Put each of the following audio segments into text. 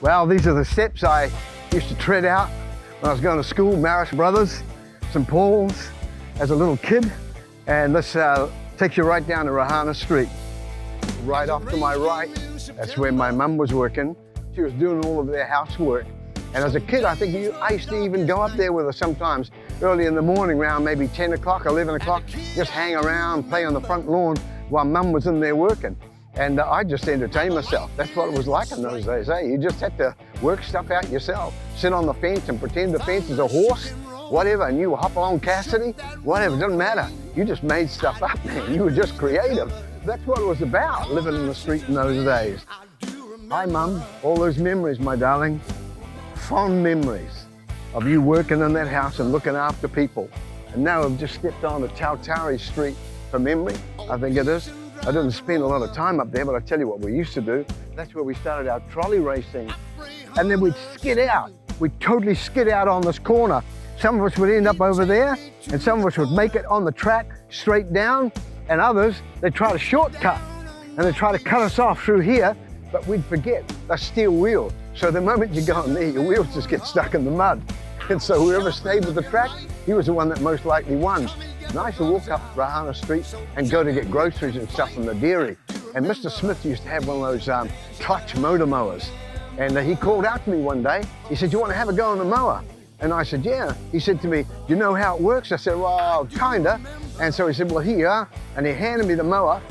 Well, these are the steps I used to tread out when I was going to school, Marist Brothers, St. Paul's, as a little kid. And this takes you right down to Reihana Street. Right off to my right, that's where my mum was working. She was doing all of their housework. And as a kid, I think I used to even go up there with her sometimes early in the morning, around maybe 10 o'clock, 11 o'clock, just hang around, play on the front lawn while mum was in there working. And I just entertained myself. That's what it was like in those days, eh? You just had to work stuff out yourself. Sit on the fence and pretend the fence is a horse, whatever, and you hop along Cassidy, whatever, it doesn't matter. You just made stuff up, man. You were just creative. That's what it was about, living in the street in those days. Hi, Mum. All those memories, my darling. Fond memories of you working in that house and looking after people. And now I've just stepped on to Tautari Street for memory, I think it is. I didn't spend a lot of time up there, but I tell you what we used to do. That's where we started our trolley racing. And then we'd skid out. We'd totally skid out on this corner. Some of us would end up over there, and some of us would make it on the track straight down, and others, they'd try to shortcut, and they'd try to cut us off through here, but we'd forget the steel wheel. So the moment you go on there, your wheels just get stuck in the mud. And so whoever stayed with the track, he was the one that most likely won. And I used to walk up Reihana Street and go to get groceries and stuff from the dairy. And Mr. Smith used to have one of those clutch motor mowers. And he called out to me one day. He said, "You want to have a go on the mower?" And I said, "Yeah." He said to me, "Do you know how it works?" I said, "Well, kinda." And so he said, "Well, here you are." And he handed me the mower.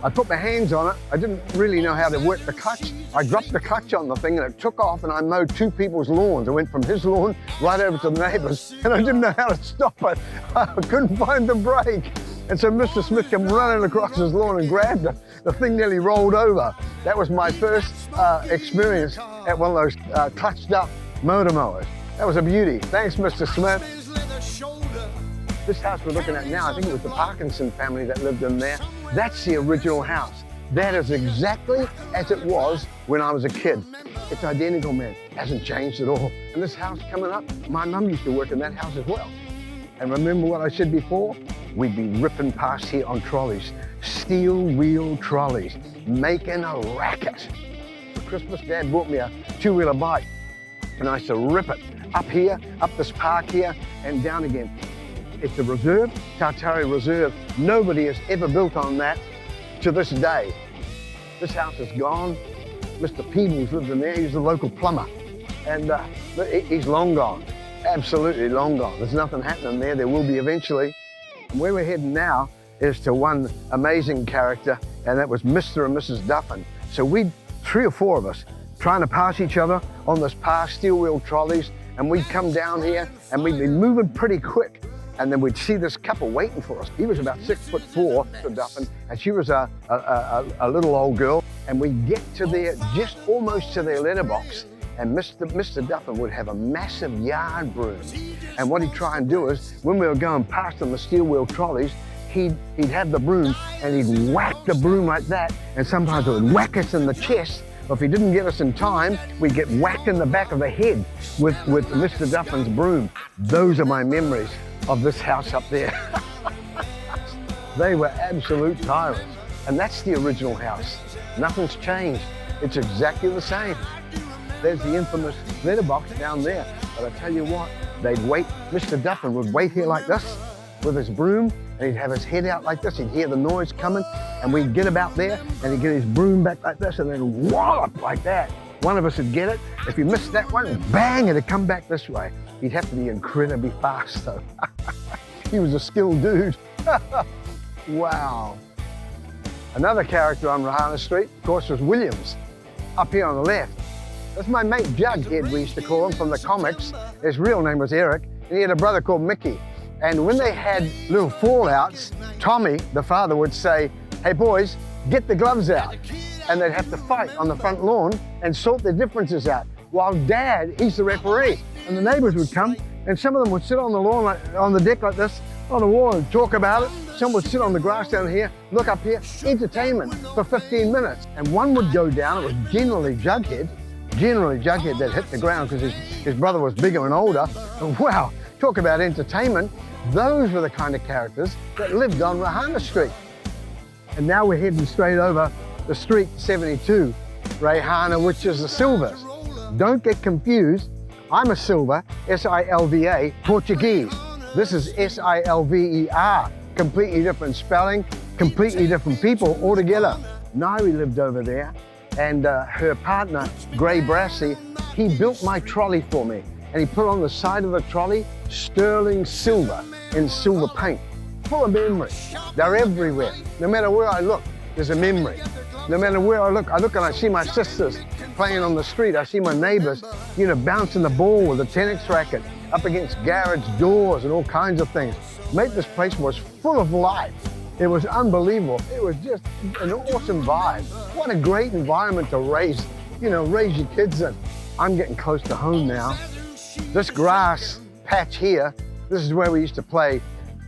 I put my hands on it. I didn't really know how to work the clutch. I dropped the clutch on the thing and it took off, and I mowed two people's lawns. I went from his lawn right over to the neighbor's, and I didn't know how to stop it. I couldn't find the brake. And so Mr. Smith came running across his lawn and grabbed it. The thing nearly rolled over. That was my first experience at one of those clutched up motor mowers. That was a beauty. Thanks, Mr. Smith. This house we're looking at now, I think it was the Parkinson family that lived in there. That's the original house. That is exactly as it was when I was a kid. It's identical, man. Hasn't changed at all. And this house coming up, my mum used to work in that house as well. And remember what I said before? We'd be ripping past here on trolleys, steel wheel trolleys, making a racket. For Christmas, Dad bought me a two-wheeler bike, and I used to rip it up here, up this park here, and down again. It's a reserve, Tautari Reserve. Nobody has ever built on that to this day. This house is gone. Mr. Peebles lived in there. He's a local plumber. And he's long gone, absolutely long gone. There's nothing happening there. There will be eventually. And where we're heading now is to one amazing character, and that was Mr. and Mrs. Duffin. So we, 3 or 4 of us, trying to pass each other on this path, steel wheel trolleys, and we'd come down here and we'd be moving pretty quick. And then we'd see this couple waiting for us. He was about 6'4", Mr. Duffin, and she was a little old girl. And we'd get to their, just almost to their letterbox, and Mr. Duffin would have a massive yard broom. And what he'd try and do is, when we were going past on the steel wheel trolleys, he'd have the broom and he'd whack the broom like that, and sometimes it would whack us in the chest. Or if he didn't get us in time, we'd get whacked in the back of the head with Mr. Duffin's broom. Those are my memories of this house up there. They were absolute tyrants. And that's the original house. Nothing's changed. It's exactly the same. There's the infamous letterbox down there. But I tell you what, they'd wait. Mr. Duffin would wait here like this with his broom, and he'd have his head out like this. He'd hear the noise coming, and we'd get about there, and he'd get his broom back like this, and then wallop like that. One of us would get it. If he missed that one, bang, it'd come back this way. He'd have to be incredibly fast, though. He was a skilled dude. Wow. Another character on Reihana Street, of course, was Williams, up here on the left. That's my mate Jughead, we used to call him, from the comics. His real name was Eric, and he had a brother called Mickey. And when they had little fallouts, Tommy, the father, would say, "Hey boys, get the gloves out." And they'd have to fight on the front lawn and sort their differences out. While Dad, he's the referee. And the neighbors would come, and some of them would sit on the lawn, on the deck like this, on the wall, and talk about it. Some would sit on the grass down here, look up here, entertainment for 15 minutes. And one would go down, it was generally Jughead that hit the ground because his brother was bigger and older. And wow, talk about entertainment. Those were the kind of characters that lived on Reihana Street. And now we're heading straight over the street 72, Reihana, which is the Silvers. Don't get confused. I'm a Silva, S-I-L-V-A, Portuguese. This is S-I-L-V-E-R. Completely different spelling, completely different people altogether. Nairi lived over there, and her partner, Gray Brassy, he built my trolley for me. And he put on the side of the trolley, sterling silver in silver paint, full of memories. They're everywhere. No matter where I look, there's a memory. No matter where I look and I see my sisters playing on the street. I see my neighbors, you know, bouncing the ball with a tennis racket up against garage doors and all kinds of things. Mate, this place was full of life. It was unbelievable. It was just an awesome vibe. What a great environment to raise your kids in. I'm getting close to home now. This grass patch here, this is where we used to play.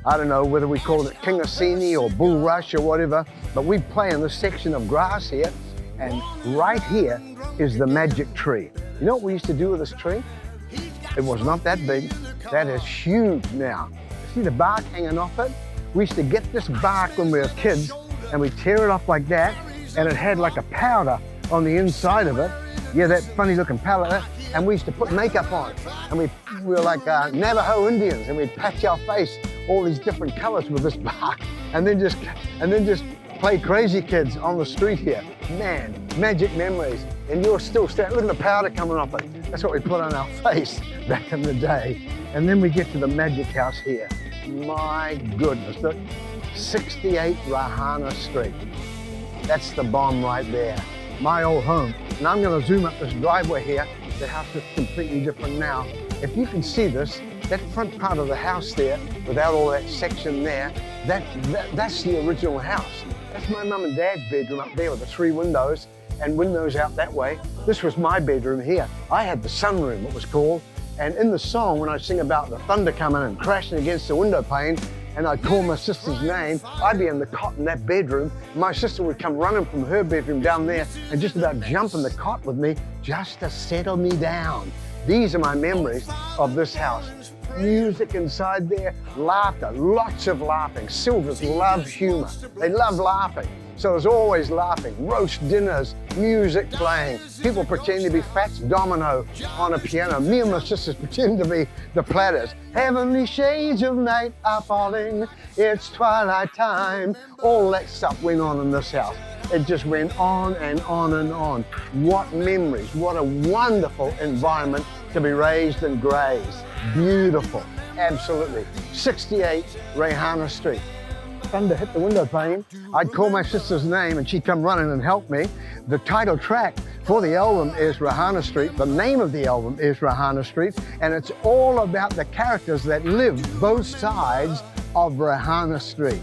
I don't know whether we called it King of Sini or Bull Rush or whatever, but we'd play in this section of grass here, and right here is the magic tree. You know what we used to do with this tree? It was not that big. That is huge now. See the bark hanging off it? We used to get this bark when we were kids, and we'd tear it off like that, and it had like a powder on the inside of it. Yeah, that funny looking powder. And we used to put makeup on, and we were like Navajo Indians, and we'd patch our face all these different colors with this bark, and then just play crazy kids on the street here. Man, magic memories. And you're still standing, look at the powder coming off it. That's what we put on our face back in the day. And then we get to the magic house here. My goodness, look, 68 Reihana Street. That's the bomb right there. My old home. And I'm gonna zoom up this driveway here. The house is completely different now. If you can see this, that front part of the house there, without all that section there, that's the original house. That's my mum and dad's bedroom up there with the 3 windows and windows out that way. This was my bedroom here. I had the sunroom, it was called. And in the song, when I sing about the thunder coming and crashing against the window pane, and I'd call my sister's name, I'd be in the cot in that bedroom. My sister would come running from her bedroom down there and just about jump in the cot with me just to settle me down. These are my memories of this house. Music inside there, laughter, lots of laughing. Silvers love humor. They love laughing. So there's always laughing, roast dinners, music playing, people pretending to be Fats Domino on a piano. Me and my sisters pretend to be the Platters. Heavenly shades of night are falling, it's twilight time. All that stuff went on in this house. It just went on and on and on. What memories, what a wonderful environment to be raised and grazed. Beautiful, absolutely. 68 Reihana Street. Thunder hit the window pane. I'd call my sister's name and she'd come running and help me. The title track for the album is Reihana Street. The name of the album is Reihana Street, and it's all about the characters that live both sides of Reihana Street.